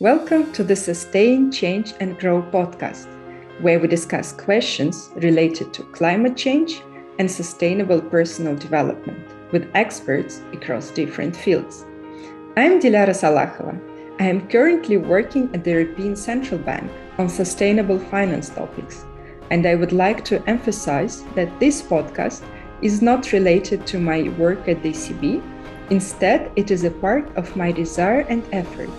Welcome to the Sustain, Change and Grow podcast, where we discuss questions related to climate change and sustainable personal development with experts across different fields. I'm Dilara Salahova. I am currently working at the European Central Bank on sustainable finance topics, and I would like to emphasize that this podcast is not related to my work at the ECB. Instead, it is a part of my desire and effort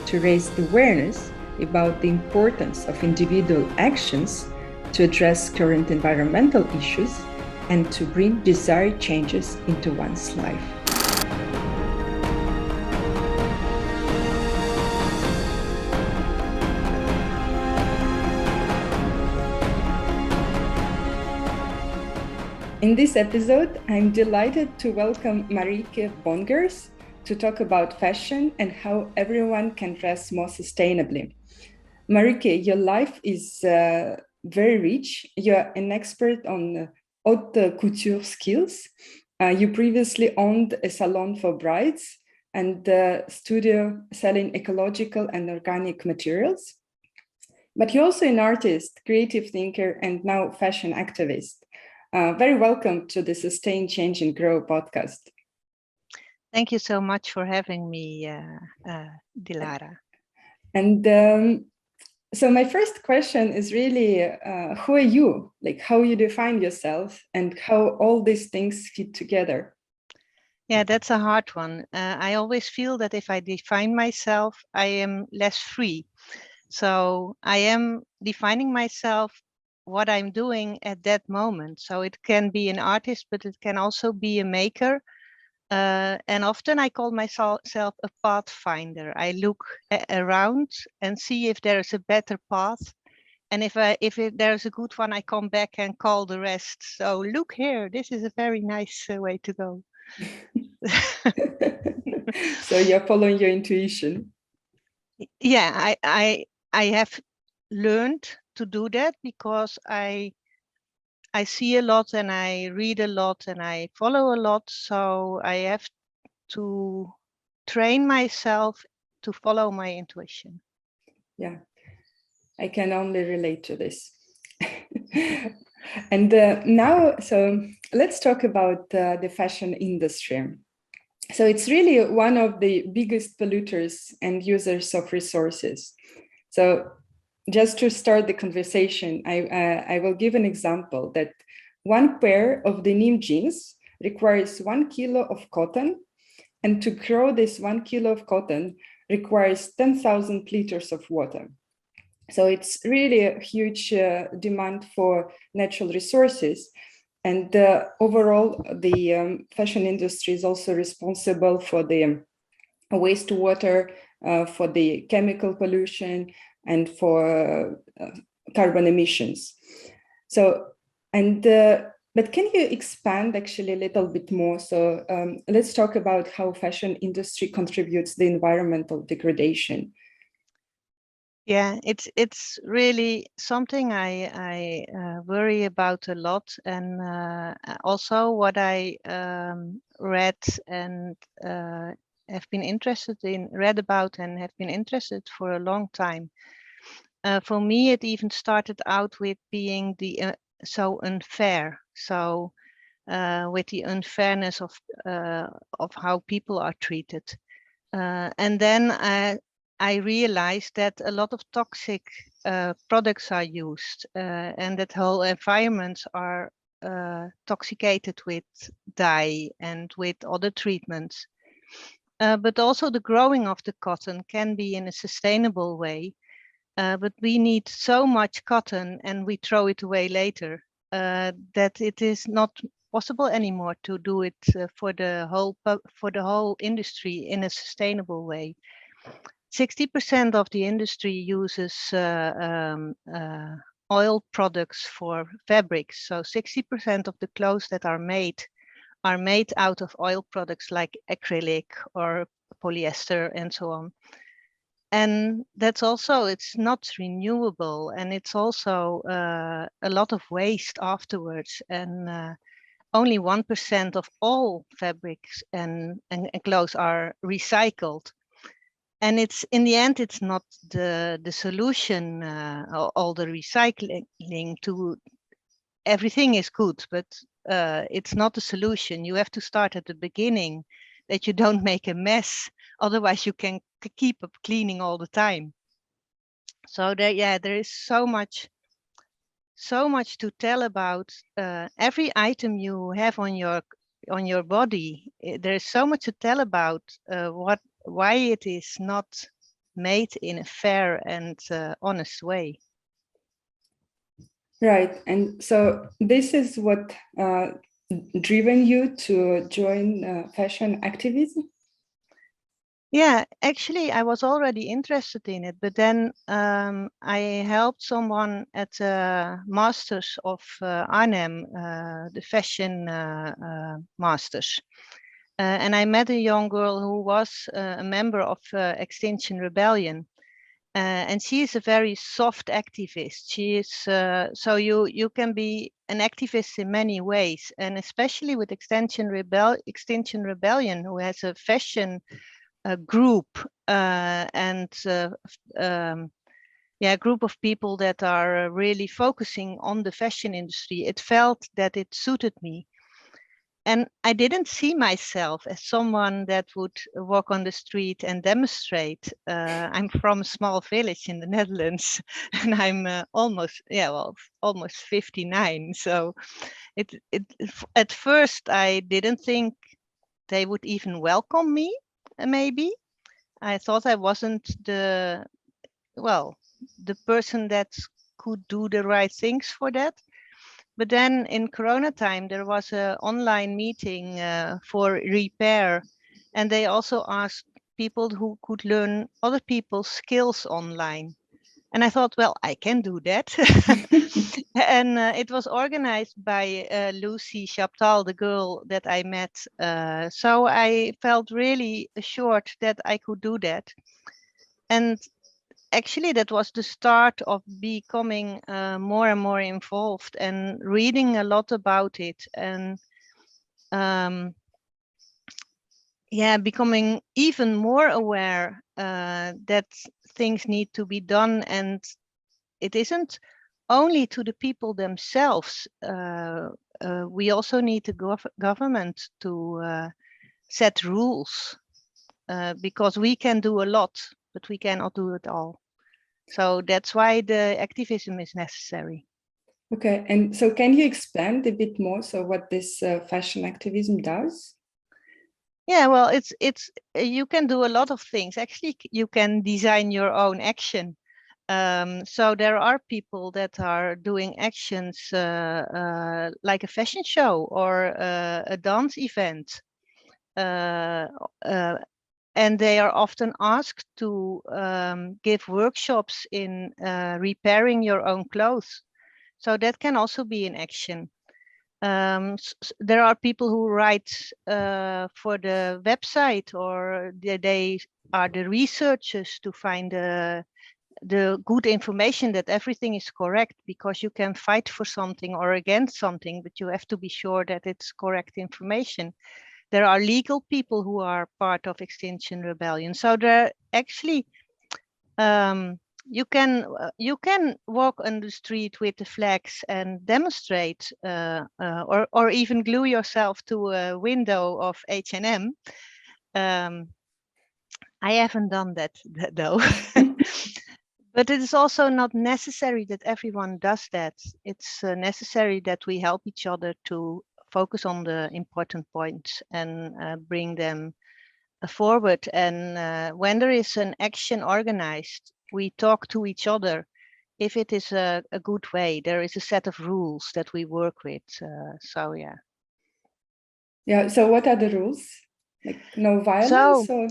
to raise awareness about the importance of individual actions to address current environmental issues and to bring desired changes into one's life. In this episode, I'm delighted to welcome Marijke Bongers to talk about fashion and how everyone can dress more sustainably. Marijke, your life is very rich. You're an expert on haute couture skills. You previously owned a salon for brides and a studio selling ecological and organic materials. But you're also an artist, creative thinker, and now fashion activist. Very welcome to the Sustain, Change and Grow podcast. Thank you so much for having me, Dilara. And so my first question is really, who are you? Like how you define yourself and how all these things fit together? Yeah, that's a hard one. I always feel that if I define myself, I am less free. So I am defining myself what I'm doing at that moment. So it can be an artist, but it can also be a maker. And often I call myself a pathfinder. I look around and see if there is a better path. And if there's a good one, I come back and call the rest. So look here, this is a very nice way to go. So you're following your intuition. Yeah, I have learned to do that because I see a lot and I read a lot and I follow a lot. So I have to train myself to follow my intuition. Yeah, I can only relate to this. And now, so let's talk about the fashion industry. So it's really one of the biggest polluters and users of resources. So just to start the conversation, I will give an example that one pair of denim jeans requires 1 kilo of cotton, and to grow this 1 kilo of cotton requires 10,000 liters of water. So it's really a huge demand for natural resources. And overall, the fashion industry is also responsible for the wastewater, for the chemical pollution, and for carbon emissions. So, and but can you expand actually a little bit more? So let's talk about how fashion industry contributes to the environmental degradation. Yeah, it's really something I worry about a lot, and also what I read and have been read about and have been interested for a long time. For me, it even started out with being so unfair. So with the unfairness of how people are treated, and then I realized that a lot of toxic products are used, and that whole environments are toxicated with dye and with other treatments. But also the growing of the cotton can be in a sustainable way. But we need so much cotton and we throw it away later that it is not possible anymore to do it for the whole industry in a sustainable way. 60% of the industry uses oil products for fabrics. So 60% of the clothes that are made out of oil products like acrylic or polyester and so on. And that's also, it's not renewable, and it's also a lot of waste afterwards. And only 1% of all fabrics and clothes are recycled. And it's in the end, it's not the solution. All the recycling to everything is good, but it's not the solution. You have to start at the beginning, that you don't make a mess. Otherwise, you can keep up cleaning all the time. So there is so much to tell about every item you have on your body. There is so much to tell about why it is not made in a fair and honest way. Right. And so this is what driven you to join fashion activism? Yeah, actually, I was already interested in it, but then I helped someone at the Masters of Arnhem, the fashion masters. And I met a young girl who was a member of Extinction Rebellion. And she is a very soft activist. She is so you can be an activist in many ways, and especially with Extinction Rebellion, who has a fashion group and a group of people that are really focusing on the fashion industry. It felt that it suited me. And I didn't see myself as someone that would walk on the street and demonstrate. I'm from a small village in the Netherlands, and I'm almost 59. So at first I didn't think they would even welcome me. Maybe I thought I wasn't the person that could do the right things for that. But then in Corona time, there was an online meeting for repair. And they also asked people who could learn other people's skills online. And I thought, well, I can do that. And it was organized by Lucy Chaptal, the girl that I met. So I felt really assured that I could do that. And actually, that was the start of becoming more and more involved and reading a lot about it, and becoming even more aware that things need to be done. And it isn't only to the people themselves. We also need the government to set rules, because we can do a lot, but we cannot do it all. So that's why the activism is necessary. Okay, and so can you expand a bit more? So what this fashion activism does? Yeah, well, it's you can do a lot of things. Actually, you can design your own action. So there are people that are doing actions like a fashion show or a dance event. And they are often asked to give workshops in repairing your own clothes. So that can also be an action. There are people who write for the website, or they are the researchers to find the good information that everything is correct, because you can fight for something or against something, but you have to be sure that it's correct information. There are legal people who are part of Extinction Rebellion. So there actually you can walk on the street with the flags and demonstrate, or even glue yourself to a window of H&M. I haven't done that though. But it is also not necessary that everyone does that. It's necessary that we help each other to focus on the important points and bring them forward. And when there is an action organized, we talk to each other. If it is a good way, there is a set of rules that we work with. So yeah. Yeah. So what are the rules? Like no violence? Or?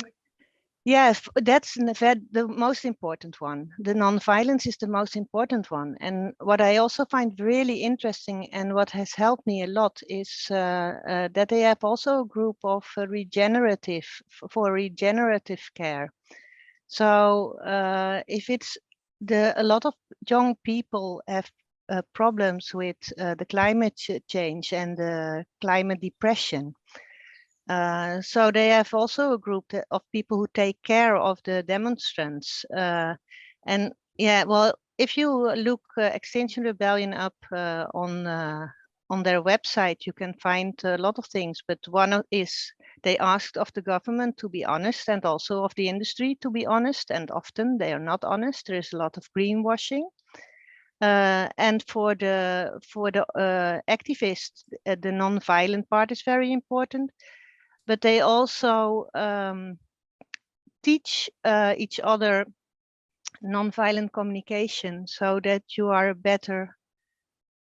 Yes, that's the most important one. The non-violence is the most important one. And what I also find really interesting, and what has helped me a lot, is that they have also a group of regenerative care. So if it's a lot of young people have problems with the climate change and the climate depression. So they have also a group of people who take care of the demonstrants. And yeah, well, if you look Extinction Rebellion up on their website, you can find a lot of things. But one is they asked of the government to be honest, and also of the industry to be honest. And often they are not honest. There is a lot of greenwashing. And for the activists, the non-violent part is very important. But they also teach each other non-violent communication so that you are a better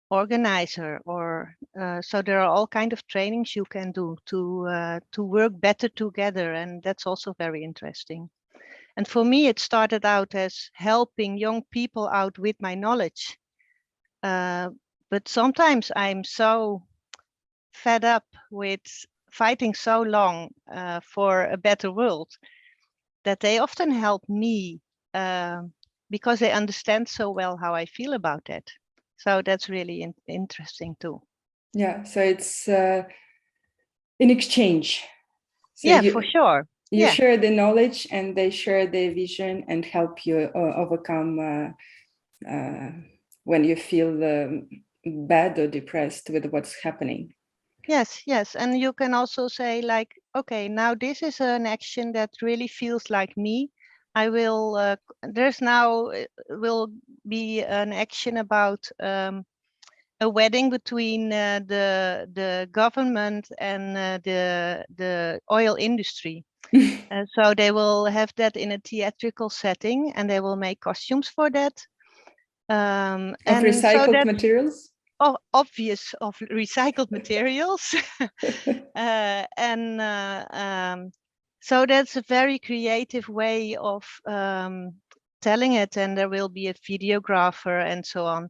organizer, or so there are all kinds of trainings you can do to work better together, and that's also very interesting. And for me, it started out as helping young people out with my knowledge. But sometimes I'm so fed up with fighting so long for a better world that they often help me because they understand so well how I feel about it. So that's really interesting too. Yeah, so it's in exchange. So yeah, for sure. You share the knowledge and they share their vision and help you overcome when you feel bad or depressed with what's happening. Yes. And you can also say like, okay, now this is an action that really feels like me. I will, there's now will be an action about a wedding between the government and the oil industry. So they will have that in a theatrical setting, and they will make costumes for that. Of recycled materials? Of recycled materials. So that's a very creative way of telling it, and there will be a videographer and so on.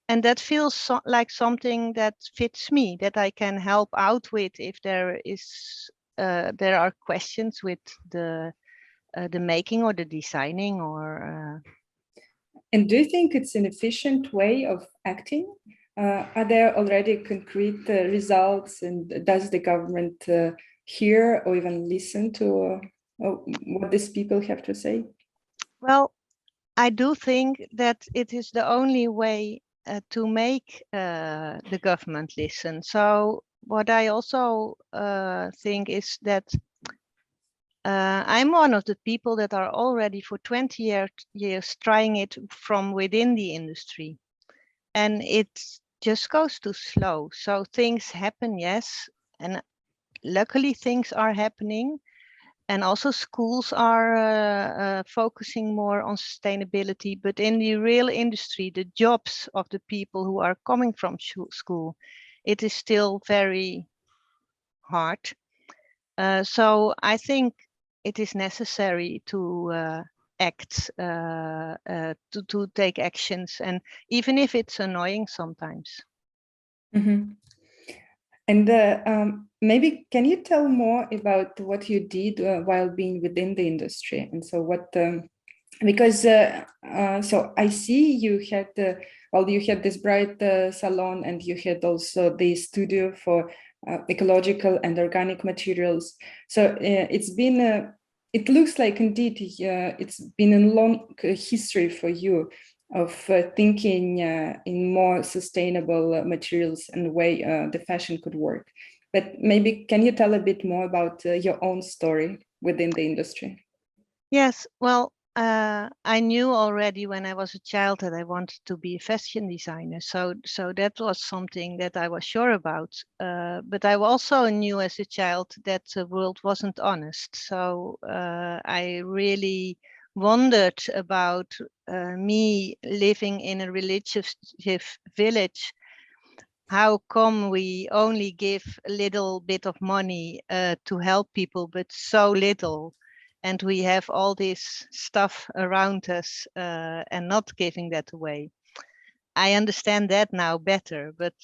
And that feels like something that fits me, that I can help out with if there are questions with the making or the designing or. And do you think it's an efficient way of acting? Are there already concrete results, and does the government hear or even listen to what these people have to say? Well, I do think that it is the only way to make the government listen. So what I also think is that I'm one of the people that are already for 20 years trying it from within the industry. And it just goes too slow. So things happen, yes. And luckily things are happening. And also schools are focusing more on sustainability, but in the real industry, the jobs of the people who are coming from school, it is still very hard. So I think it is necessary to act, to take actions, and even if it's annoying sometimes. Mm-hmm. And maybe can you tell more about what you did while being within the industry? And so what, because so I see you had, you had this bright salon, and you had also the studio for ecological and organic materials. So it's been, it looks like indeed it's been a long history for you of thinking in more sustainable materials and way the fashion could work. But maybe can you tell a bit more about your own story within the industry? Yes, well, I knew already when I was a child that I wanted to be a fashion designer. So that was something that I was sure about. But I also knew as a child that the world wasn't honest. So I really wondered about me living in a religious village. How come we only give a little bit of money to help people, but so little? And we have all this stuff around us and not giving that away. I understand that now better, but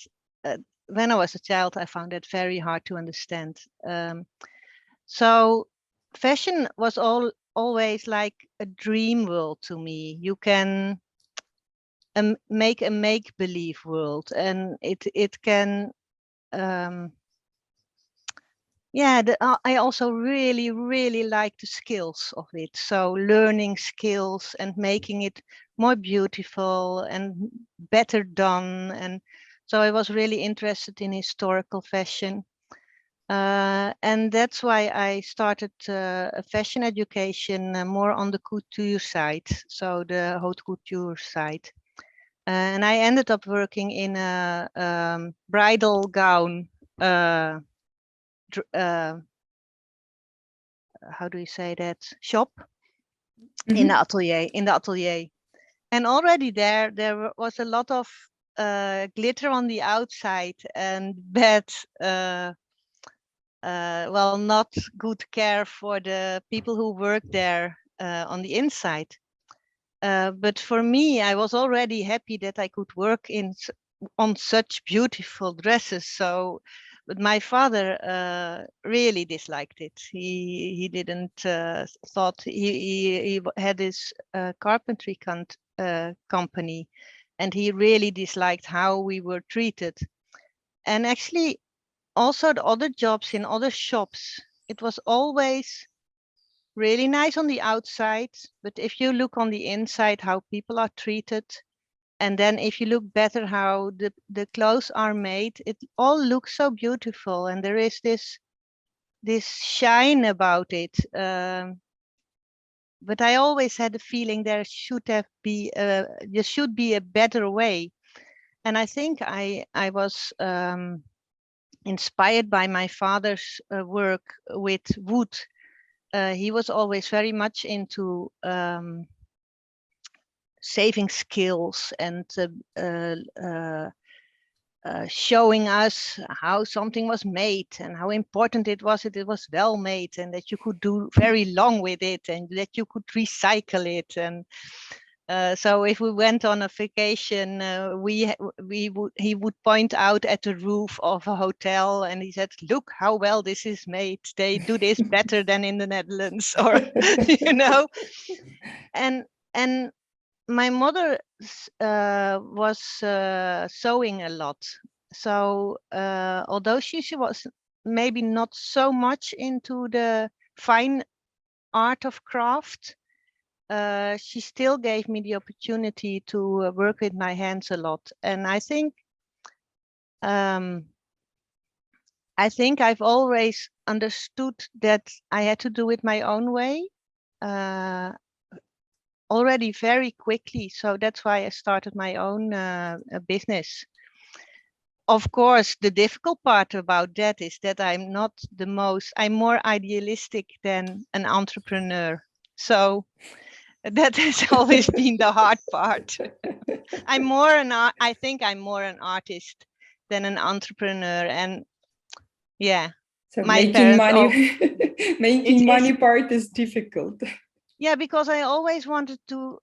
when I was a child, I found that very hard to understand. So fashion was always like a dream world to me. You can make a make-believe world, and it can yeah, I also really like the skills of it. So learning skills and making it more beautiful and better done. And so I was really interested in historical fashion. And that's why I started a fashion education more on the couture side, so the haute couture side. And I ended up working in a bridal gown how do you say that, shop in the atelier. And already there was a lot of glitter on the outside and bad well, not good care for the people who work there on the inside. But for me, I was already happy that I could work on such beautiful dresses. So, but my father really disliked it. He didn't thought he had his carpentry company, and he really disliked how we were treated. And actually, also the other jobs in other shops, it was always really nice on the outside, but if you look on the inside how people are treated, and then if you look better how the clothes are made, it all looks so beautiful, and there is this shine about it. But I always had the feeling there should be a better way. And I think I was inspired by my father's work with wood. He was always very much into saving skills and showing us how something was made and how important it was that it was well made and that you could do very long with it and that you could recycle it. And so if we went on a vacation, he would point out at the roof of a hotel and he said, look how well this is made. They do this better than in the Netherlands, or, you know. And my mother was sewing a lot. So although she was maybe not so much into the fine art of craft, she still gave me the opportunity to work with my hands a lot. And I think I've always understood that I had to do it my own way already very quickly. So that's why I started my own business. Of course, the difficult part about that is that I'm more idealistic than an entrepreneur. So that has always been the hard part. I think I'm more an artist than an entrepreneur. And yeah, so my making parents money, making money part is difficult. Yeah, because I always wanted to,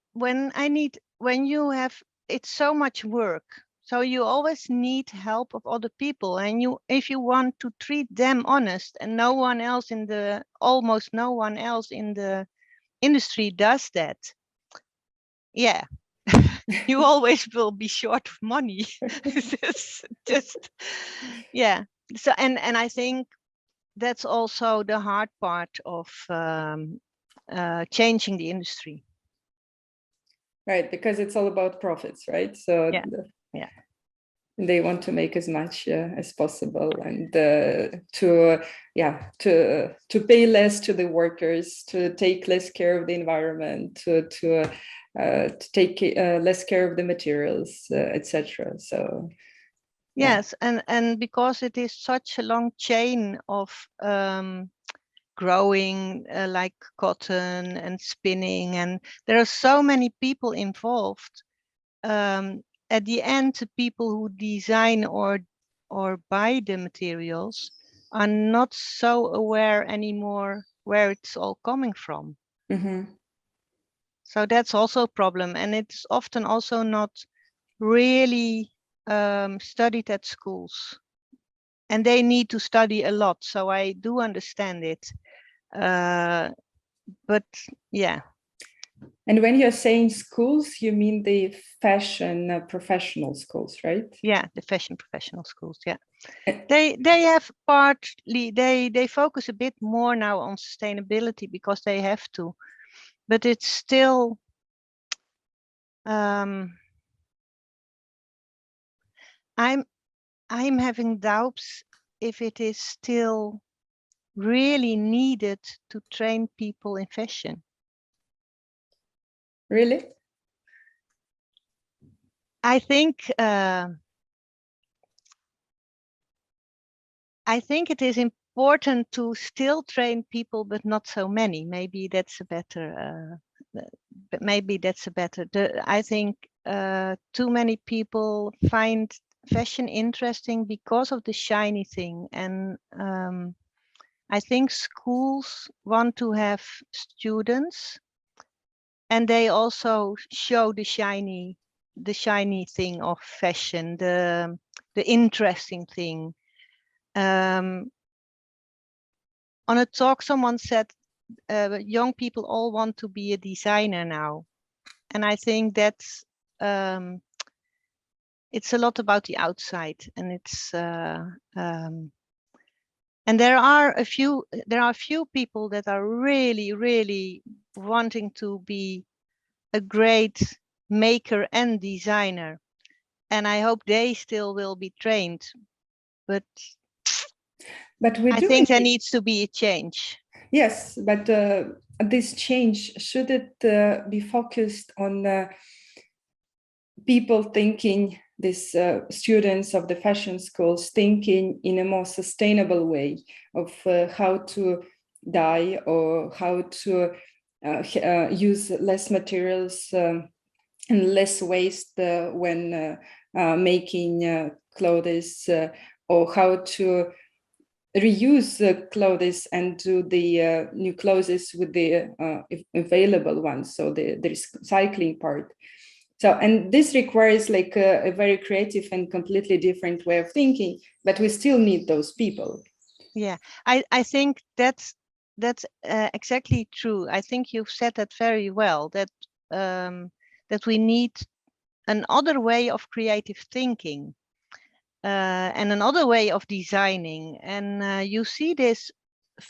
it's so much work. So you always need help of other people. And if you want to treat them honest, and almost no one else in the industry does that. Yeah, you always will be short of money. just, yeah. So, and I think that's also the hard part of changing the industry. Right, because it's all about profits, right? So yeah. They want to make as much as possible, and to pay less to the workers, to take less care of the environment, to take less care of the materials, etc. So yes, and because it is such a long chain of growing like cotton and spinning, and there are so many people involved. At the end, the people who design or buy the materials are not so aware anymore where it's all coming from. Mm-hmm. So that's also a problem, and it's often also not really studied at schools, and they need to study a lot. So I do understand it, but yeah. And when you're saying schools, you mean the fashion professional schools, right? Yeah, the fashion professional schools. Yeah, they have partly they focus a bit more now on sustainability because they have to, but it's still I'm having doubts if it is still really needed to train people in fashion. Really? I think it is important to still train people, but not so many. Maybe that's a better. I think too many people find fashion interesting because of the shiny thing, and I think schools want to have students, and they also show the shiny thing of fashion, the interesting thing. On a talk, someone said young people all want to be a designer now, and I think that's it's a lot about the outside, and it's and there are a few people that are really wanting to be a great maker and designer, and I hope they still will be trained, but I think there needs to be a change. Yes, but this change, should it be focused on people thinking, these students of the fashion schools thinking in a more sustainable way of how to dye or how to use less materials and less waste when making clothes, or how to reuse clothes and do the new clothes with the available ones, so the recycling part. So, and this requires like a very creative and completely different way of thinking, but we still need those people. Yeah, I think that's exactly true. I think you've said that very well, that that we need another way of creative thinking and another way of designing. And you see this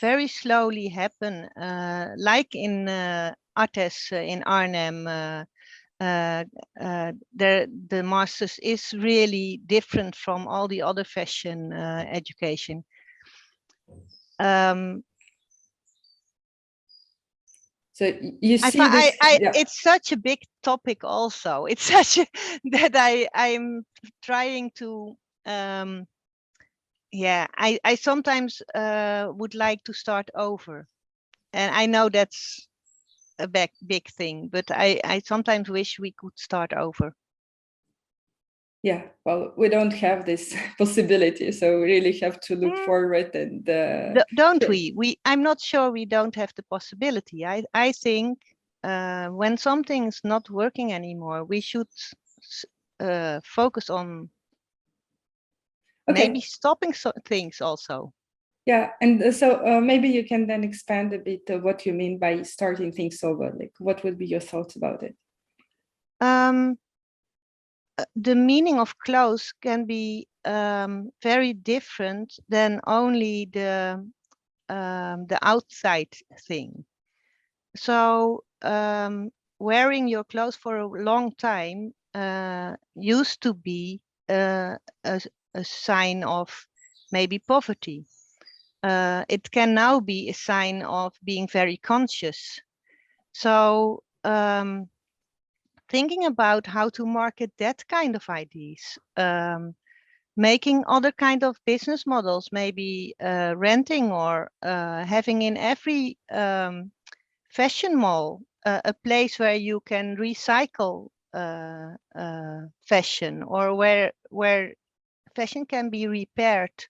very slowly happen, like in Artes in Arnhem. The masters is really different from all the other fashion education. So you see this, yeah. It's such a big topic also. It's such that I'm trying to yeah, I sometimes would like to start over, and I know that's a big thing, but I sometimes wish we could start over. Yeah, well, we don't have this possibility, so we really have to look forward and don't we? I'm not sure we don't have the possibility. I think when something's not working anymore, we should focus on maybe stopping things also. Yeah, and so maybe you can then expand a bit what you mean by starting things over. Like, what would be your thoughts about it? The meaning of clothes can be very different than only the outside thing. So wearing your clothes for a long time used to be a sign of maybe poverty. It can now be a sign of being very conscious. So thinking about how to market that kind of ideas, making other kind of business models, maybe renting or having in every fashion mall a place where you can recycle fashion, or where fashion can be repaired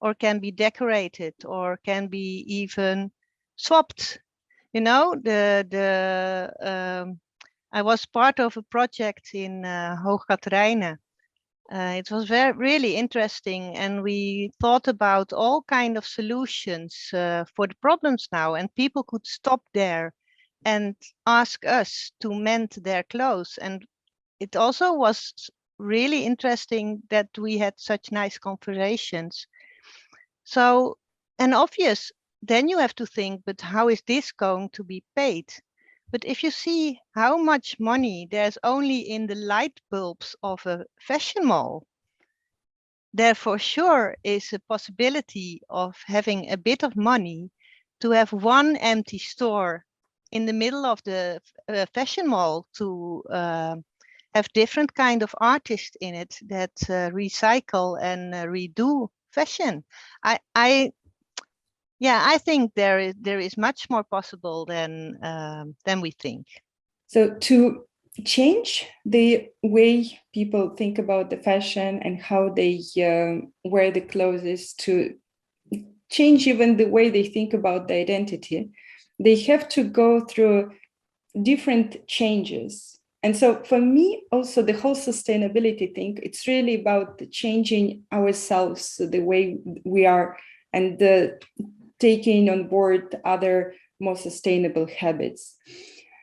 or can be decorated or can be even swapped. You know, I was part of a project in Hoogkaterijnen. It was really interesting, and we thought about all kind of solutions for the problems now, and people could stop there and ask us to mend their clothes. And it also was really interesting that we had such nice conversations. So, and obvious, then you have to think, but how is this going to be paid? But if you see how much money there's only in the light bulbs of a fashion mall, there for sure is a possibility of having a bit of money to have one empty store in the middle of the fashion mall to have different kind of artists in it that recycle and redo fashion. I think there is much more possible than we think. So to change the way people think about the fashion and how they wear the clothes, to change even the way they think about the identity, they have to go through different changes. And so for me, also the whole sustainability thing, it's really about changing ourselves, the way we are, and taking on board other more sustainable habits.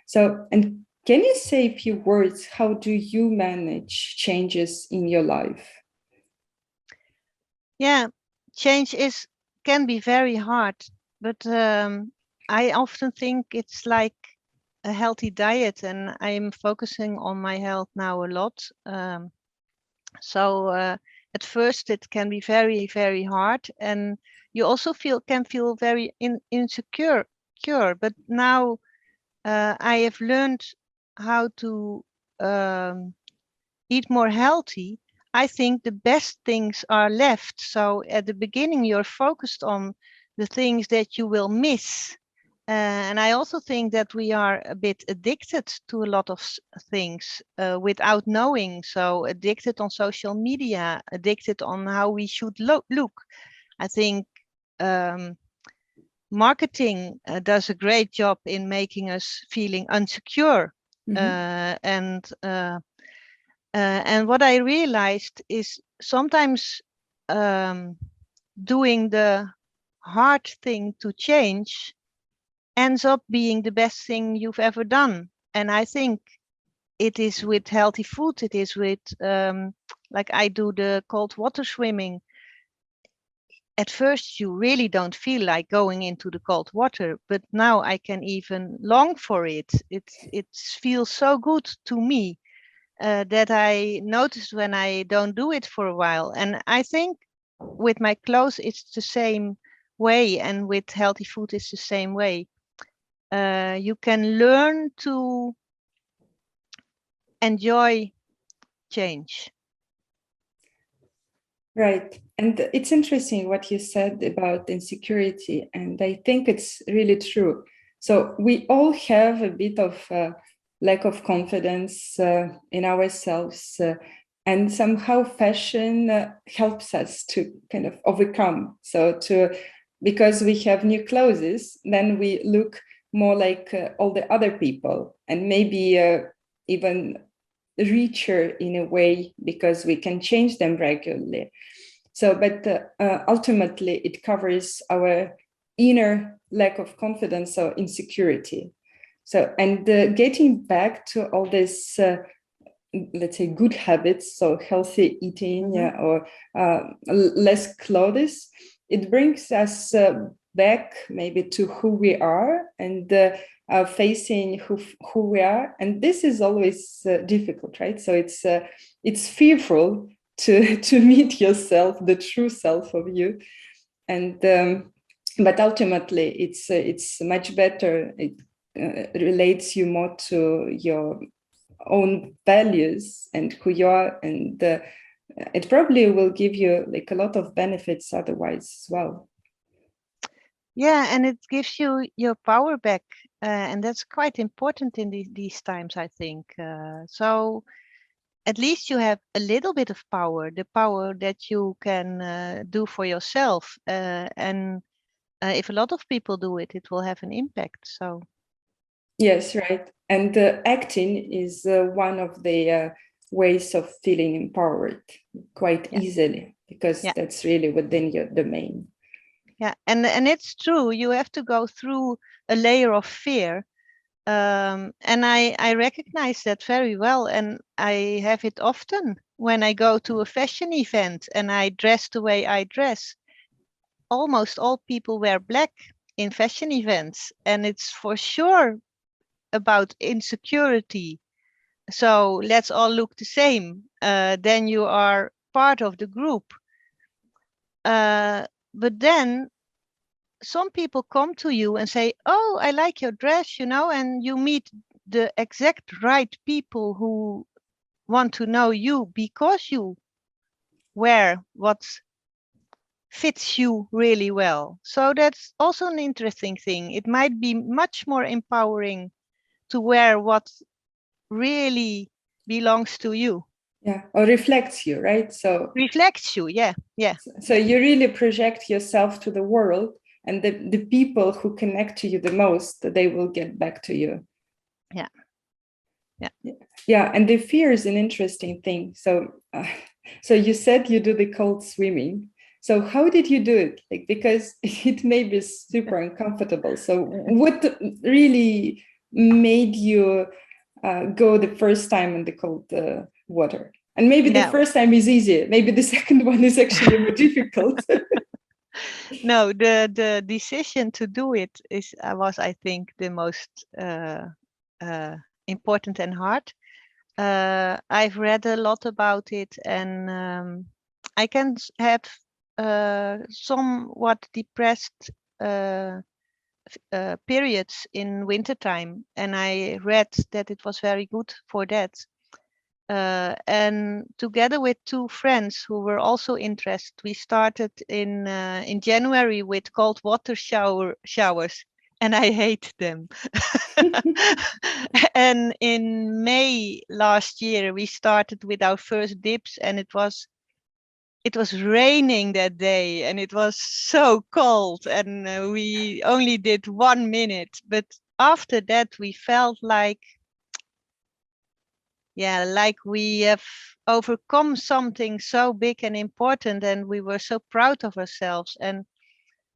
So, and can you say a few words, how do you manage changes in your life? Yeah, change can be very hard, but I often think it's like a healthy diet, and I'm focusing on my health now a lot. So at first it can be very, very hard, and you also can feel very insecure. But now I have learned how to eat more healthy. I think the best things are left. So at the beginning, you're focused on the things that you will miss. And I also think that we are a bit addicted to a lot of things without knowing. So addicted on social media, addicted on how we should look. I think marketing does a great job in making us feeling insecure. And what I realized is sometimes doing the hard thing to change ends up being the best thing you've ever done. And I think it is with healthy food, it is with, like I do the cold water swimming. At first, you really don't feel like going into the cold water, but now I can even long for it. It feels so good to me that I notice when I don't do it for a while. And I think with my clothes, it's the same way, and with healthy food, it's the same way. You can learn to enjoy change. Right. And it's interesting what you said about insecurity. And I think it's really true. So we all have a bit of lack of confidence in ourselves. And somehow fashion helps us to kind of overcome. So because we have new clothes, then we look more like all the other people, and maybe even richer in a way because we can change them regularly. So, but ultimately it covers our inner lack of confidence or insecurity. So, and getting back to all this, let's say, good habits, so healthy eating or less clothes, it brings us back maybe to who we are and facing who we are. And this is always difficult, right? So it's fearful to meet yourself, the true self of you. And but ultimately it's much better. It relates you more to your own values and who you are, and it probably will give you like a lot of benefits otherwise as well. Yeah, and it gives you your power back, and that's quite important in these times, I think. So at least you have a little bit of power, the power that you can do for yourself. And if a lot of people do it, it will have an impact. So yes, right. And acting is one of the ways of feeling empowered quite easily, because that's really within your domain. Yeah, and it's true. You have to go through a layer of fear, And I recognize that very well, and I have it often when I go to a fashion event and I dress the way I dress. Almost all people wear black in fashion events, and it's for sure about insecurity. So let's all look the same. Then you are part of the group. But then some people come to you and say, oh, I like your dress, and you meet the exact right people who want to know you because you wear what fits you really well. So that's also an interesting thing. It might be much more empowering to wear what really belongs to you. Yeah, or reflects you, right? So Reflects you, yeah. So you really project yourself to the world, and the people who connect to you the most, they will get back to you. Yeah. Yeah, and the fear is an interesting thing. So you said you do the cold swimming. So how did you do it? Like, because it may be super uncomfortable. So what really made you go the first time in the cold water? And maybe the first time is easy. Maybe the second one is actually more difficult. No, the decision to do it was, I think, the most important and hard. I've read a lot about it, and I can have somewhat depressed periods in wintertime, and I read that it was very good for that. And together with two friends who were also interested, we started in January with cold water showers, and I hate them. And in May last year, we started with our first dips, and it was raining that day, and it was so cold, and we only did 1 minute. But after that, we felt like we have overcome something so big and important, and we were so proud of ourselves. And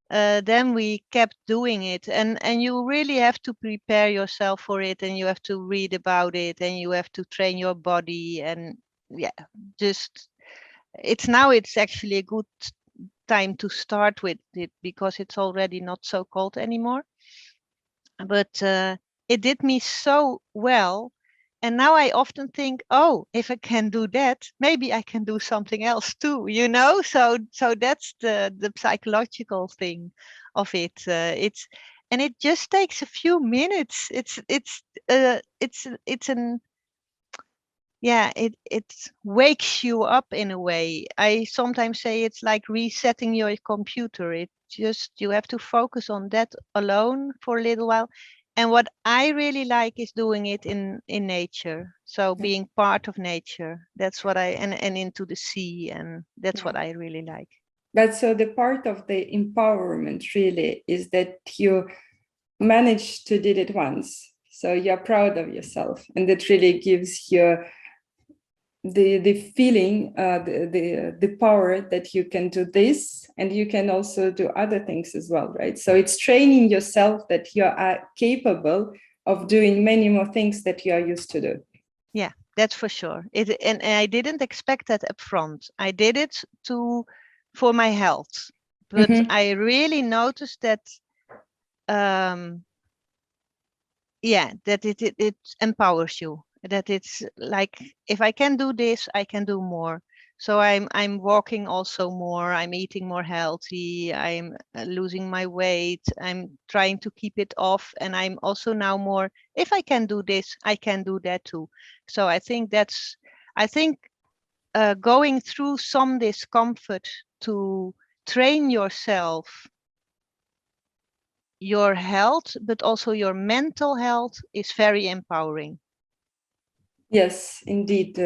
then we kept doing it, and you really have to prepare yourself for it, and you have to read about it, and you have to train your body. And just it's actually a good time to start with it, because it's already not so cold anymore. But it did me so well. And now I often think, oh, if I can do that, maybe I can do something else too, So that's the psychological thing of it. And it just takes a few minutes. It wakes you up in a way. I sometimes say it's like resetting your computer. You have to focus on that alone for a little while. And what I really like is doing it in nature. So being part of nature, that's what and into the sea, and that's what I really like. But so the part of the empowerment really is that you managed to did it once. So you're proud of yourself, and that really gives you the feeling, the power that you can do this, and you can also do other things as well, right? So it's training yourself that you are capable of doing many more things that you are used to do. Yeah, that's for sure. And I didn't expect that up front. I did it for my health, but I really noticed that that it empowers you, that it's like, if I can do this, I can do more. So I'm walking also more, I'm eating more healthy, I'm losing my weight, I'm trying to keep it off, and I'm also now more, if I can do this, I can do that too. So I think going through some discomfort to train yourself, your health, but also your mental health, is very empowering. Yes, indeed.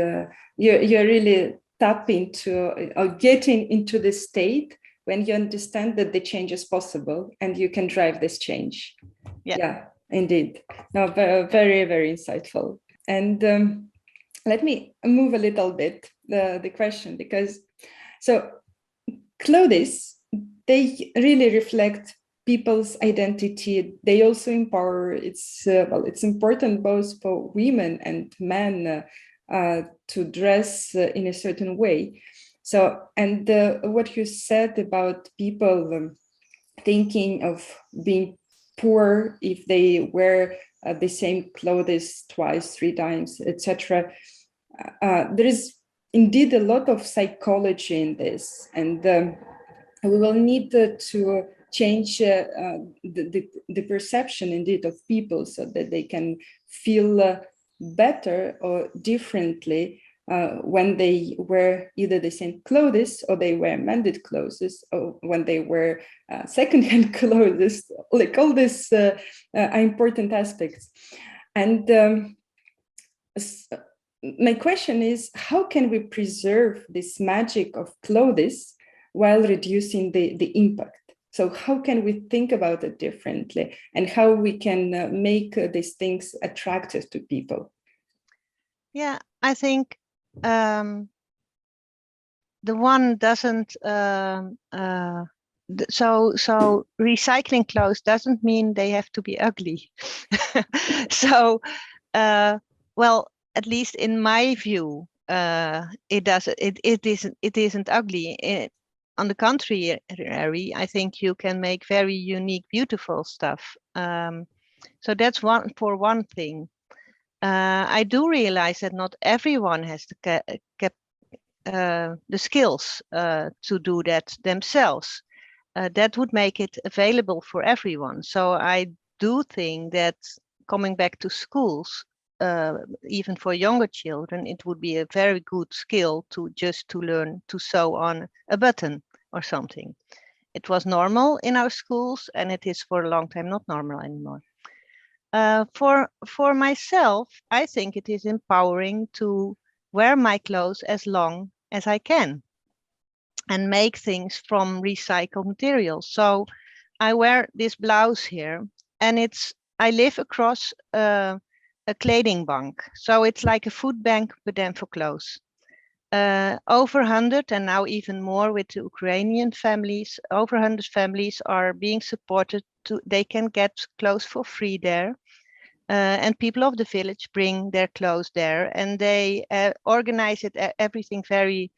You're really tapping into or getting into the state when you understand that the change is possible and you can drive this change. Yeah, indeed. No, very, very insightful. And let me move a little bit the question, because so clothes, they really reflect people's identity. They also empower. It's well, it's important both for women and men to dress in a certain way. So, and what you said about people thinking of being poor if they wear the same clothes twice, three times, etc. There is indeed a lot of psychology in this, and we will need to change the perception indeed of people so that they can feel better or differently when they wear either the same clothes or they wear mended clothes, or when they wear secondhand clothes. Like all these are important aspects. And my question is, how can we preserve this magic of clothes while reducing the impact? So how can we think about it differently, and how we can make these things attractive to people? Yeah, I think the one doesn't so recycling clothes doesn't mean they have to be ugly. So well, at least in my view, it isn't ugly. On the contrary, I think you can make very unique, beautiful stuff. So that's one thing. I do realize that not everyone has the skills to do that themselves. That would make it available for everyone. So I do think that coming back to schools, even for younger children, it would be a very good skill to learn to sew on a button or something. It was normal in our schools, and it is for a long time not normal anymore. For myself, I think it is empowering to wear my clothes as long as I can and make things from recycled materials. So I wear this blouse here, and I live across a clothing bank. So it's like a food bank, but then for clothes. Over 100, and now even more with the Ukrainian families, over 100 families are being supported. They can get clothes for free there. And people of the village bring their clothes there, and they organize everything very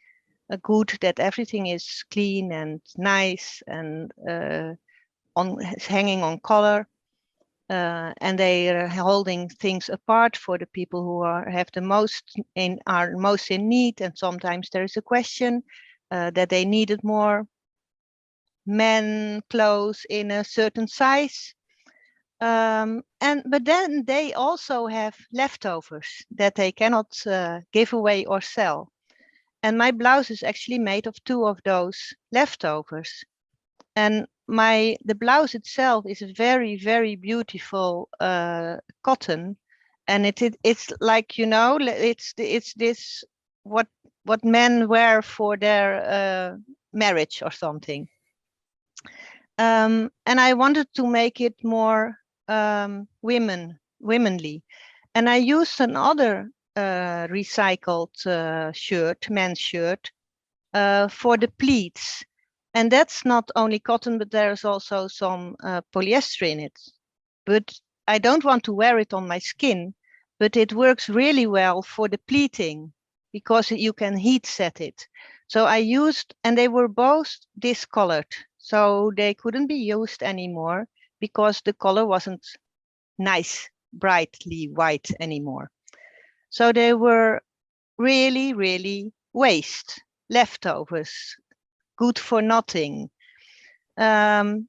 good, that everything is clean and nice and hanging on color. And they are holding things apart for the people who are most in need. And sometimes there is a question that they needed more men clothes in a certain size. But then they also have leftovers that they cannot give away or sell. And my blouse is actually made of 2 of those leftovers. And the blouse itself is a very, very beautiful cotton. And it's like, it's this what men wear for their marriage or something. And I wanted to make it more womanly. And I used another recycled shirt, men's shirt, for the pleats. And that's not only cotton, but there's also some polyester in it. But I don't want to wear it on my skin, but it works really well for the pleating because you can heat set it. So I used, and they were both discolored. So they couldn't be used anymore because the color wasn't nice, brightly white anymore. So they were really, really waste, leftovers, good for nothing. And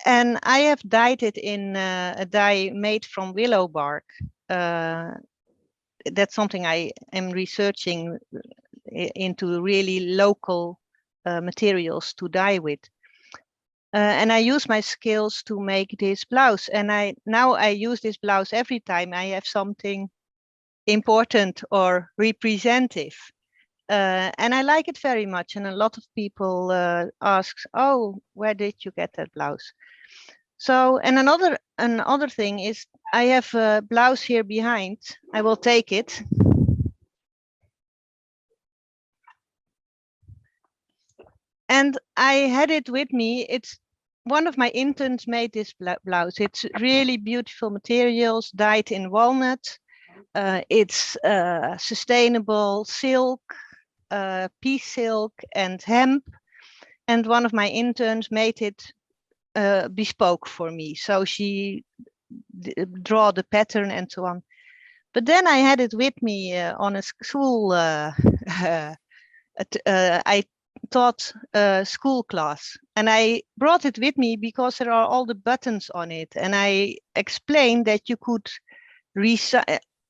I have dyed it in a dye made from willow bark. That's something I am researching into really local materials to dye with. And I use my skills to make this blouse. And now I use this blouse every time I have something important or representative. And I like it very much. And a lot of people ask, oh, where did you get that blouse? So, and another thing is I have a blouse here behind. I will take it. And I had it with me. one of my interns made this blouse. It's really beautiful materials, dyed in walnut. It's sustainable silk, pea silk and hemp. And one of my interns made it bespoke for me. So she draw the pattern and so on. But then I had it with me on a school. I taught a school class, and I brought it with me because there are all the buttons on it. And I explained that you could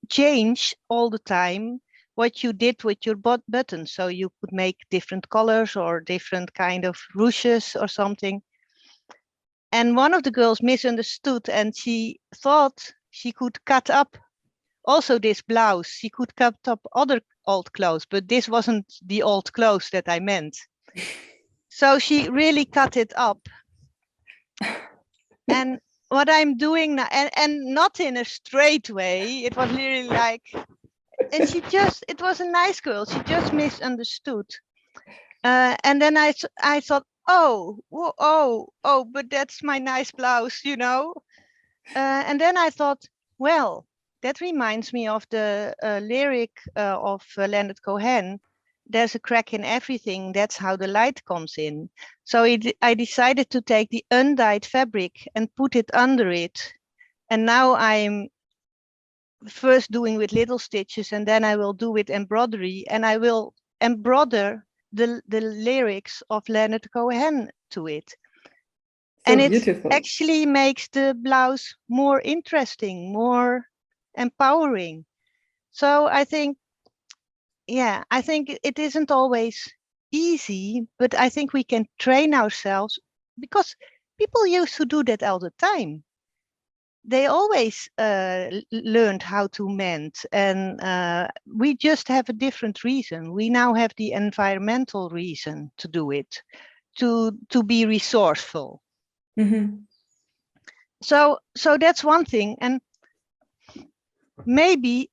change all the time what you did with your buttons. So you could make different colors or different kind of ruches or something. And one of the girls misunderstood, and she thought she could cut up also this blouse. She could cut up other old clothes, but this wasn't the old clothes that I meant. So she really cut it up. And what I'm doing now, and not in a straight way, it was really like, and it was a nice girl. She just misunderstood. And then I thought, oh, but that's my nice blouse, you know? And then I thought, well, that reminds me of the lyric of Leonard Cohen. There's a crack in everything. That's how the light comes in. So I decided to take the undyed fabric and put it under it. And now I'm first doing with little stitches, and then I will do with embroidery, and I will embroider the lyrics of Leonard Cohen to it. So and beautiful. It actually makes the blouse more interesting, more empowering. So I think it isn't always easy, but I think we can train ourselves, because people used to do that all the time. They always learned how to mend, and we just have a different reason. We now have the environmental reason to do it, to be resourceful. Mm-hmm. So that's one thing. And maybe,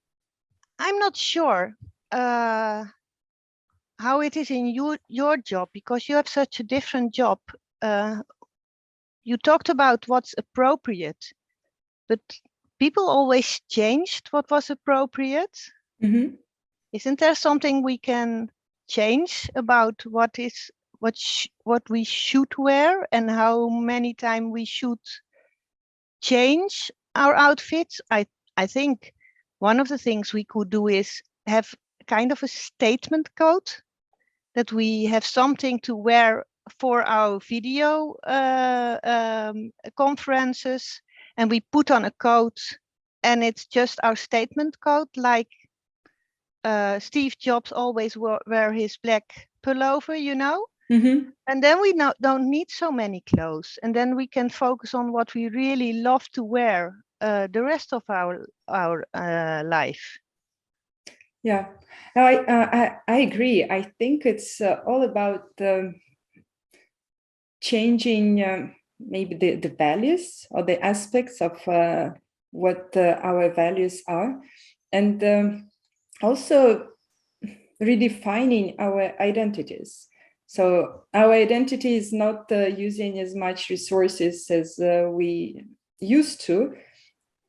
I'm not sure how it is in your job, because you have such a different job. You talked about what's appropriate, but people always changed what was appropriate. Mm-hmm. Isn't there something we can change about what we should wear, and how many times we should change our outfits? I think one of the things we could do is have kind of a statement code, that we have something to wear for our video conferences, and we put on a coat, and it's just our statement code, like Steve Jobs always wear his black pullover, you know? Mm-hmm. And then we don't need so many clothes, and then we can focus on what we really love to wear the rest of our life. Yeah, no, I agree. I think it's all about changing maybe the values or the aspects of what our values are, and also redefining our identities. So our identity is not using as much resources as we used to,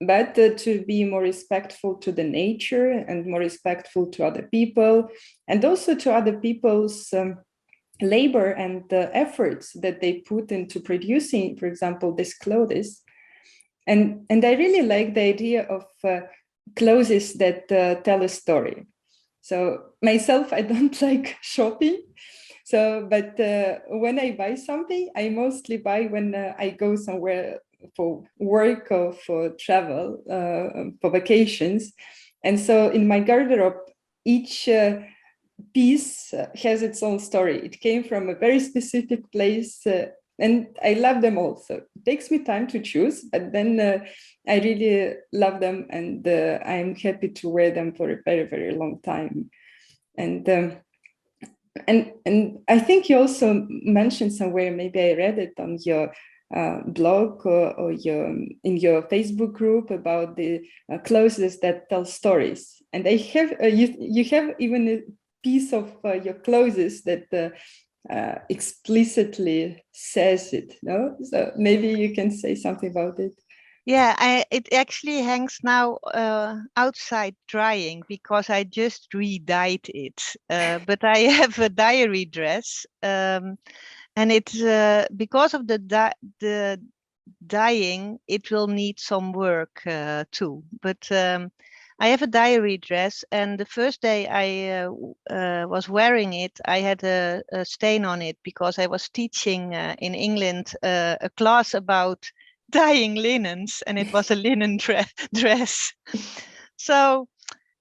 but to be more respectful to the nature and more respectful to other people, and also to other people's labor and the efforts that they put into producing, for example, these clothes. And I really like the idea of clothes that tell a story. So myself, I don't like shopping. So, but when I buy something, I mostly buy when I go somewhere for work or for travel, for vacations. And so in my garderobe, each piece has its own story. It came from a very specific place, and I love them all. So it takes me time to choose, but then I really love them, and I'm happy to wear them for a very, very long time. And I think you also mentioned somewhere, maybe I read it on your blog or in your Facebook group, about the clothes that tell stories. And I have you have even a piece of your clothes that explicitly says it. No, so maybe you can say something about it. Yeah, it actually hangs now outside drying because I just re-dyed it. But I have a diary dress, and it's because of the dyeing, it will need some work too. But I have a diary dress, and the first day I was wearing it, I had a stain on it because I was teaching in England a class about dyeing linens, and it was a linen dress. So,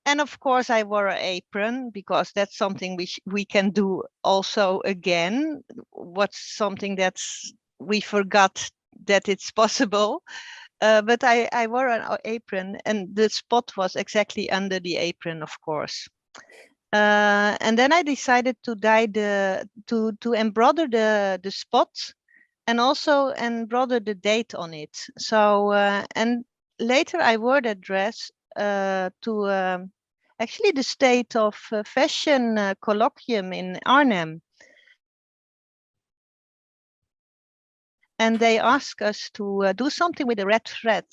and of course I wore an apron because that's something we can do also again. What's something that's we forgot that it's possible. But I wore an apron, and the spot was exactly under the apron, of course. And then I decided to dye to embroider the spot, and also embroider the date on it. So and later I wore that dress to actually the State of Fashion colloquium in Arnhem. And they asked us to do something with a red thread.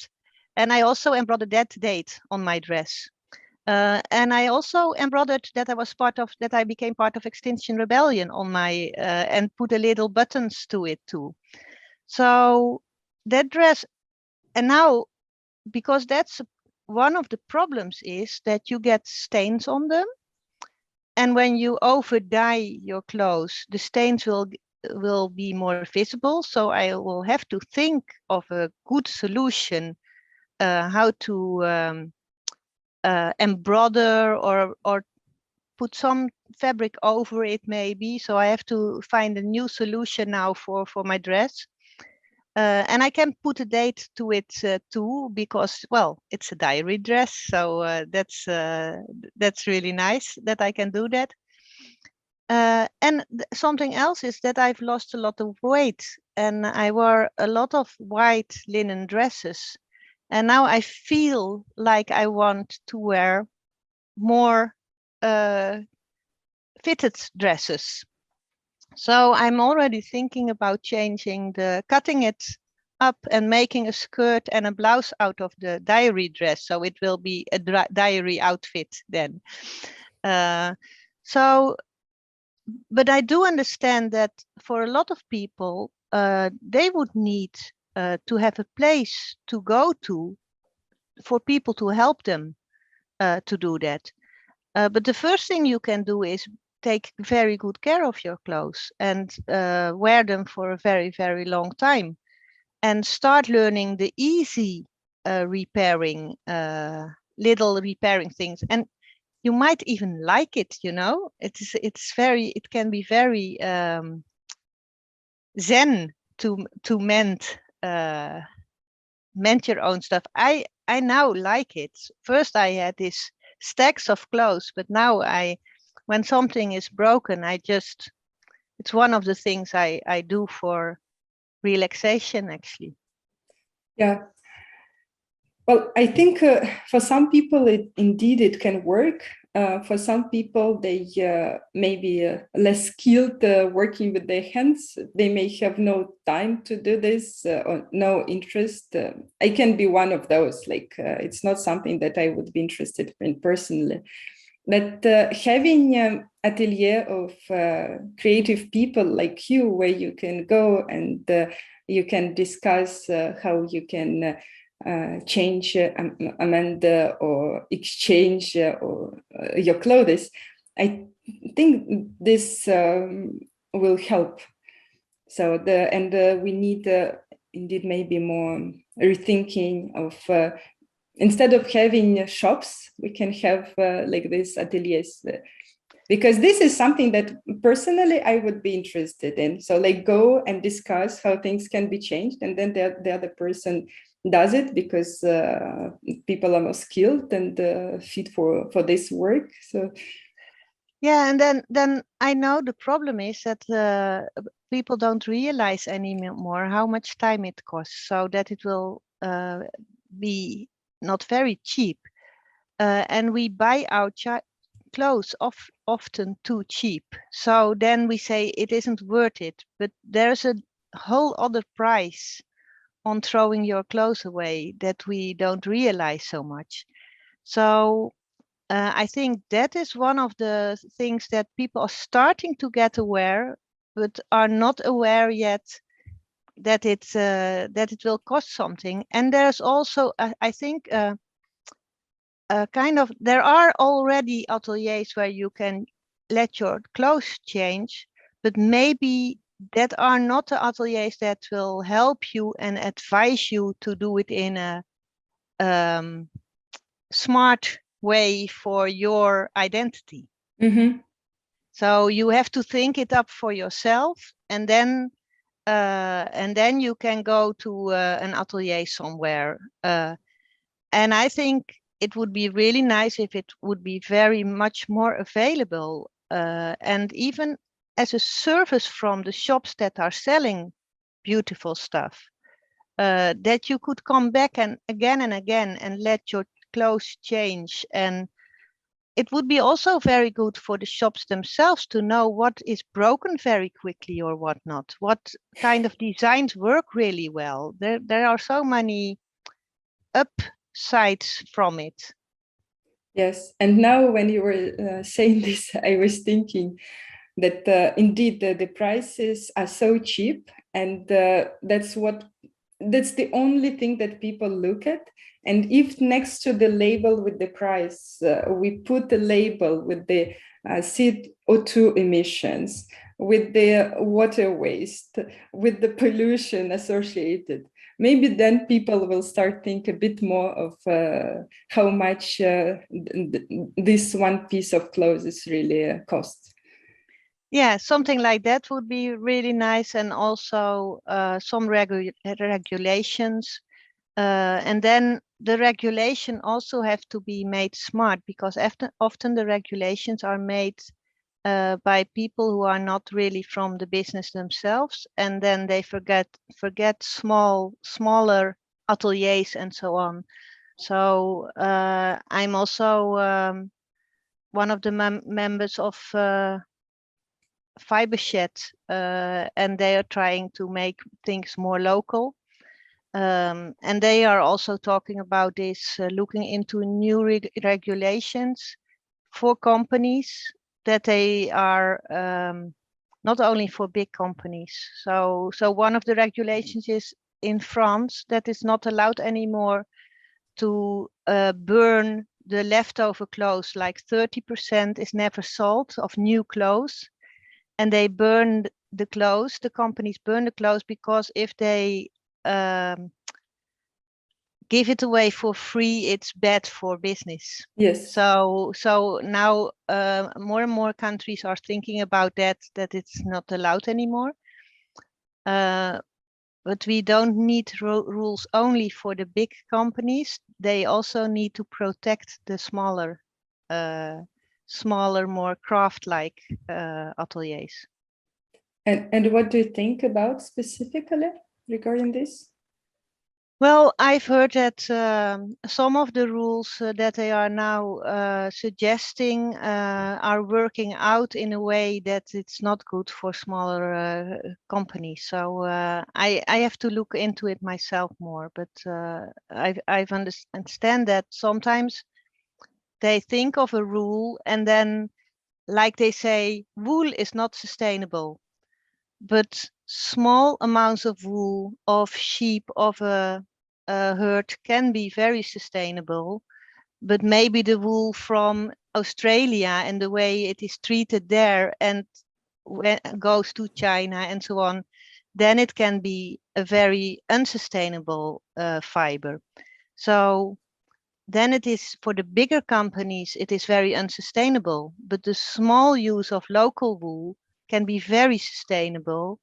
And I also embroidered that date on my dress. And I also embroidered that I became part of Extinction Rebellion on my, and put a little buttons to it too. So that dress, and now, because that's one of the problems, is that you get stains on them. And when you over dye your clothes, the stains will be more visible. So I will have to think of a good solution, how to embroider or put some fabric over it maybe. So I have to find a new solution now for my dress. And I can put a date to it too, because, well, it's a diary dress. So that's really nice that I can do that. And something else is that I've lost a lot of weight, and I wore a lot of white linen dresses. And now I feel like I want to wear more fitted dresses. So I'm already thinking about cutting it up and making a skirt and a blouse out of the diary dress. So it will be a diary outfit then. But I do understand that for a lot of people, they would need to have a place to go to for people to help them to do that. But the first thing you can do is take very good care of your clothes and wear them for a very, very long time, and start learning the easy repairing, little repairing things. And you might even like it, you know. It can be very zen to mend your own stuff. I now like it. First I had this stacks of clothes, but now when something is broken, it's one of the things I do for relaxation, actually. Yeah. Well, I think for some people, it can work. For some people, they may be less skilled working with their hands. They may have no time to do this or no interest. I can be one of those. Like it's not something that I would be interested in personally. But having atelier of creative people like you, where you can go and you can discuss how you can change, amend, or exchange your clothes, I think this will help. So we need indeed maybe more rethinking of. Instead of having shops, we can have like these ateliers, because this is something that personally I would be interested in. So like go and discuss how things can be changed, and then the other person does it because people are more skilled and fit for this work. So yeah, and then I know the problem is that people don't realize anymore how much time it costs, so that it will be not very cheap. And we buy our clothes often too cheap. So then we say it isn't worth it, but there's a whole other price on throwing your clothes away that we don't realize so much. So I think that is one of the things that people are starting to get aware, but are not aware yet that it will cost something. And there's also, I think, kind of, there are already ateliers where you can let your clothes change, but maybe that are not the ateliers that will help you and advise you to do it in a smart way for your identity. Mm-hmm. So you have to think it up for yourself, and then you can go to an atelier somewhere. And I think it would be really nice if it would be very much more available, and even as a service from the shops that are selling beautiful stuff, that you could come back and again and let your clothes change. And it would be also very good for the shops themselves to know what is broken very quickly or what not. What kind of designs work really well. There are so many upsides from it. Yes, and now when you were saying this, I was thinking that indeed the prices are so cheap, and that's the only thing that people look at. And if next to the label with the price, we put the label with the CO2 emissions, with the water waste, with the pollution associated, maybe then people will start think a bit more of how much this one piece of clothes is really cost. Yeah, something like that would be really nice, and also some regulations. And then the regulation also have to be made smart, because often the regulations are made by people who are not really from the business themselves, and then they forget smaller ateliers and so on. So I'm also one of the members of Fibershed, and they are trying to make things more local. And they are also talking about this, looking into new regulations for companies, that they are not only for big companies. So one of the regulations is in France that it's not allowed anymore to burn the leftover clothes. Like 30% is never sold of new clothes, and they burn the clothes. The companies burn the clothes because if they give it away for free, it's bad for business. Yes. So now more and more countries are thinking about that it's not allowed anymore. But we don't need rules only for the big companies. They also need to protect the smaller, more craft-like ateliers. And what do you think about specifically regarding this? Well, I've heard that some of the rules that they are now suggesting are working out in a way that it's not good for smaller companies. So I have to look into it myself more. But I've understand that sometimes they think of a rule, and then, like they say, wool is not sustainable. But small amounts of wool, of sheep, of a herd can be very sustainable. But maybe the wool from Australia and the way it is treated there and when goes to China and so on, then it can be a very unsustainable fiber. So then it is, for the bigger companies, it is very unsustainable. But the small use of local wool can be very sustainable.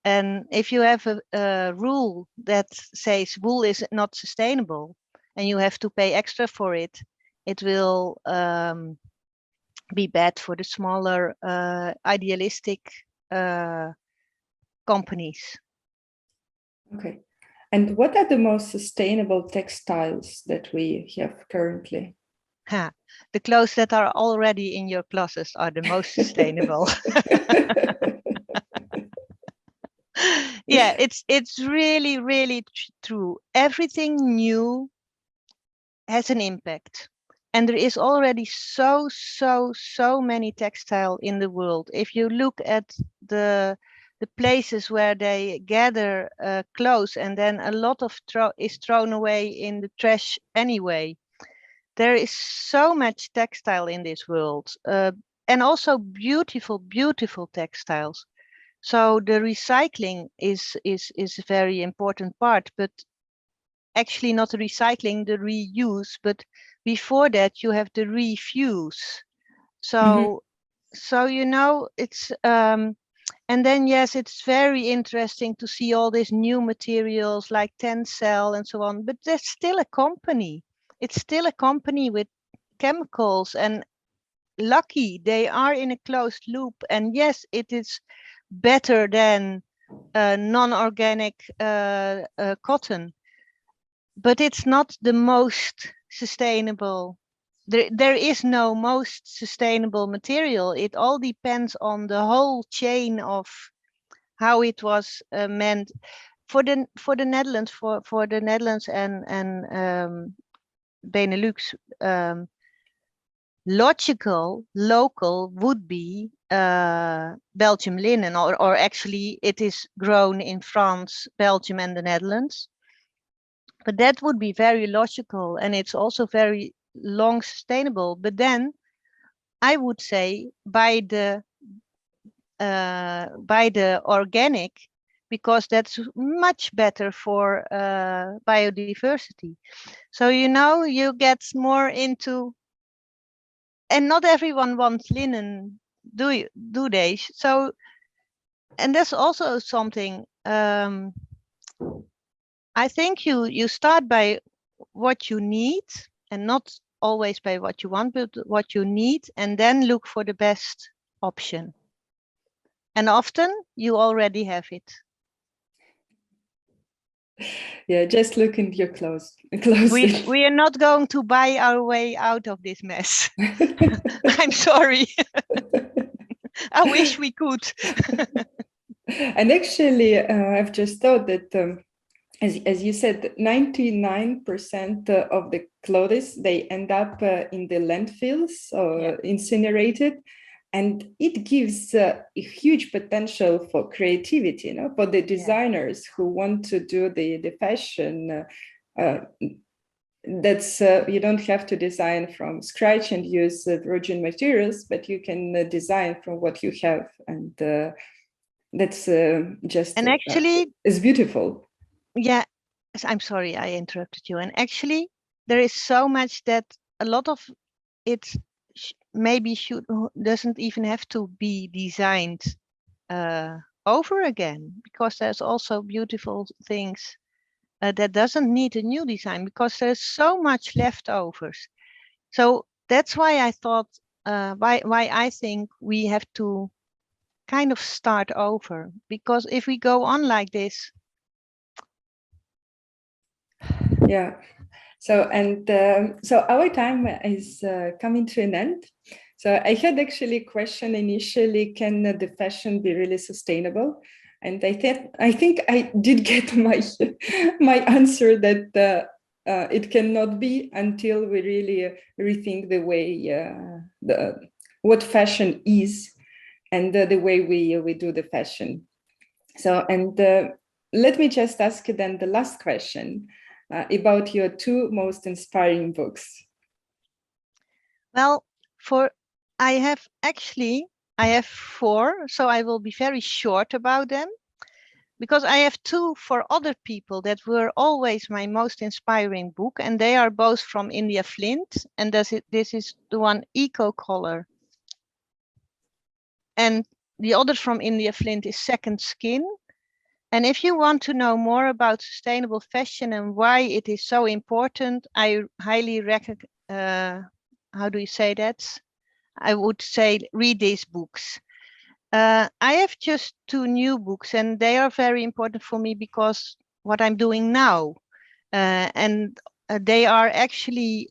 And if you have a rule that says wool is not sustainable and you have to pay extra for it, it will be bad for the smaller idealistic companies. Okay. And what are the most sustainable textiles that we have currently? The clothes that are already in your closet are the most sustainable. Yeah, it's really, really true. Everything new has an impact. And there is already so many textile in the world. If you look at the places where they gather clothes, and then a lot of is thrown away in the trash anyway. There is so much textile in this world, and also beautiful textiles. So the recycling is a very important part, but actually not the recycling, the reuse. But before that, you have the refuse. So you know, it's and then yes, it's very interesting to see all these new materials like tencel and so on. But there's still a company. It's still a company with chemicals, and lucky they are in a closed loop. And yes, it is better than non-organic cotton, but it's not the most sustainable. There is no most sustainable material. It all depends on the whole chain of how it was meant for the Netherlands, for the Netherlands and Benelux. Local would be Belgium linen, or actually it is grown in France, Belgium, and the Netherlands. But that would be very logical, and it's also very long sustainable. But then I would say by the organic, because that's much better for biodiversity. So you know, you get more into, and not everyone wants linen, do they? So, and that's also something. I think you start by what you need, and not always by what you want, but what you need, and then look for the best option. And often you already have it. Yeah, just look into your clothes. We are not going to buy our way out of this mess. I'm sorry. I wish we could. And actually, I've just thought that, as you said, 99% of the clothes, they end up in the landfills or incinerated. And it gives a huge potential for creativity, you know, for the designers who want to do the fashion. That's you don't have to design from scratch and use virgin materials, but you can design from what you have, and that's just, and actually it's beautiful. Yeah, I'm sorry I interrupted you. And actually, there is so much that a lot of it maybe doesn't even have to be designed over again, because there's also beautiful things that doesn't need a new design, because there's so much leftovers. So that's why I thought, why I think we have to kind of start over, because if we go on like this. Yeah. So, and so our time is coming to an end. So I had actually a question initially, can the fashion be really sustainable? And I think I did get my answer that it cannot be until we really rethink the way what fashion is, and the way we do the fashion. So, and let me just ask you then the last question about your two most inspiring books. Well, I have four, so I will be very short about them, because I have two for other people that were always my most inspiring book, and they are both from India Flint, and this is the one, Eco Color, and the other from India Flint is Second Skin. And if you want to know more about sustainable fashion and why it is so important, I highly recommend, how do you say that? I would say read these books. I have just two new books, and they are very important for me because what I'm doing now. And they are actually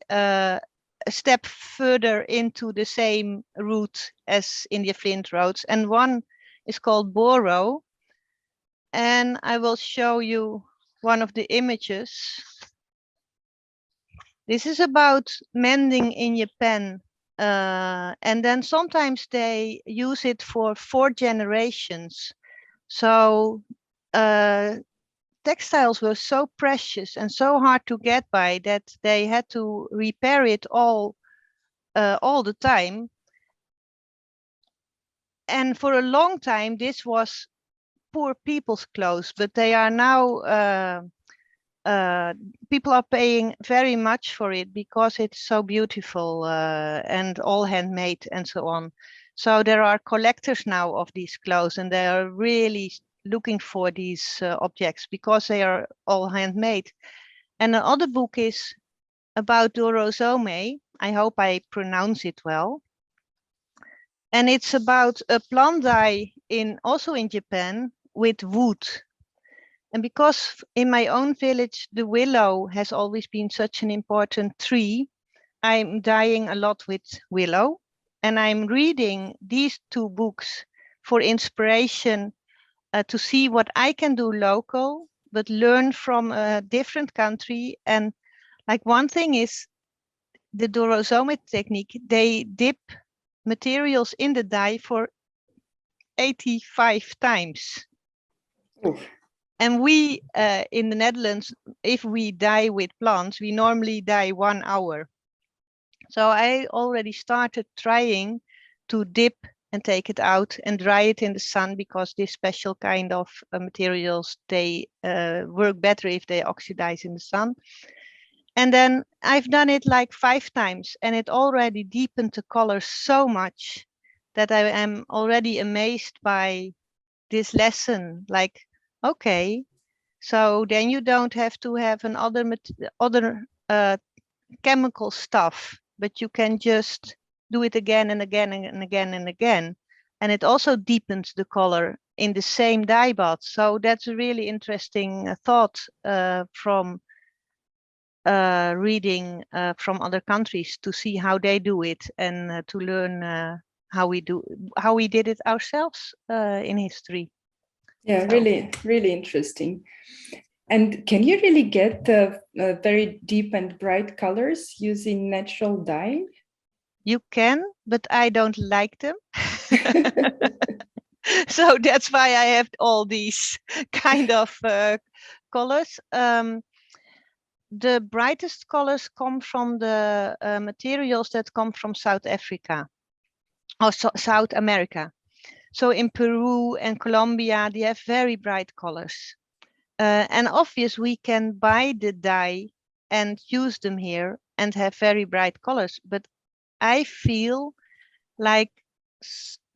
step further into the same route as in the flint roads, and one is called Boro. And I will show you one of the images. This is about mending in Japan. And then sometimes they use it for 4 generations. So textiles were so precious and so hard to get by that they had to repair it all the time. And for a long time, this was poor people's clothes, but they are now, people are paying very much for it because it's so beautiful and all handmade and so on. So there are collectors now of these clothes, and they are really looking for these objects because they are all handmade. And the other book is about dorozome. I hope I pronounce it well. And it's about a plant dye also in Japan with wood. And because in my own village, the willow has always been such an important tree, I'm dyeing a lot with willow. And I'm reading these 2 books for inspiration to see what I can do local, but learn from a different country. And like one thing is the dorozome technique, they dip materials in the dye for 85 times. Oof. And we in the Netherlands, if we dye with plants, we normally dye 1 hour. So I already started trying to dip and take it out and dry it in the sun, because this special kind of materials, they work better if they oxidize in the sun. And then I've done it like 5 times, and it already deepened the color so much that I am already amazed by this lesson. Like, okay, so then you don't have to have other chemical stuff, but you can just do it again and again and again and again. And it also deepens the color in the same dye bath. So that's a really interesting thought from reading from other countries, to see how they do it, and to learn how we did it ourselves in history. Yeah, So. really interesting. And can you really get the very deep and bright colors using natural dye? You can, but I don't like them. So that's why I have all these kind of colors. The brightest colors come from the materials that come from South Africa or South America. So in Peru and Colombia, they have very bright colors. And obviously we can buy the dye and use them here and have very bright colors. But I feel like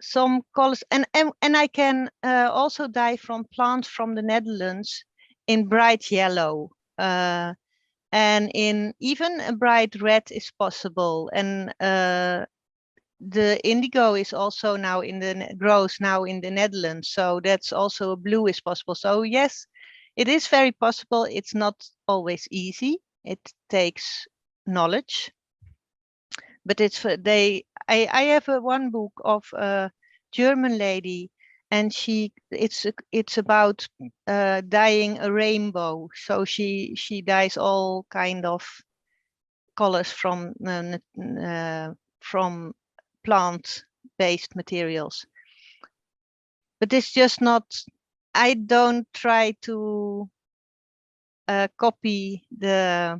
some colors, and I can also dye from plants from the Netherlands in bright yellow. And in even a bright red is possible. And the indigo is also now grows now in the Netherlands. So that's also a blue is possible. So yes, it is very possible. It's not always easy. It takes knowledge. But I have one book of a German lady, and it's about dyeing a rainbow. So she dyes all kind of colors from plant-based materials. But it's just not. I don't try to copy the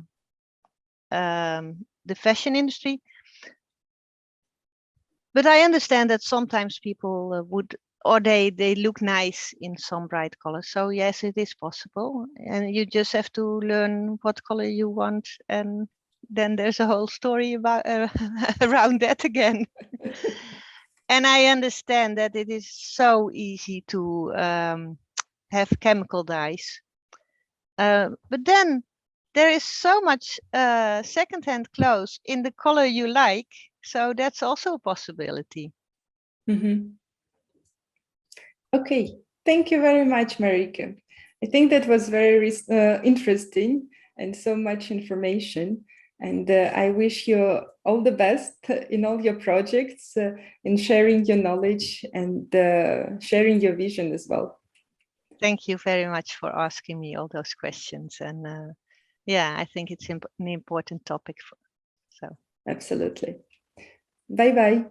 fashion industry. But I understand that sometimes people would, or they look nice in some bright colors. So yes, it is possible. And you just have to learn what color you want. And then there's a whole story about around that again. And I understand that it is so easy to have chemical dyes. But then there is so much secondhand clothes in the color you like. So that's also a possibility. Mm-hmm. Okay, thank you very much, Marijke. I think that was very interesting and so much information. And I wish you all the best in all your projects, in sharing your knowledge and sharing your vision as well. Thank you very much for asking me all those questions. And yeah, I think it's an important topic. So absolutely. Bye-bye.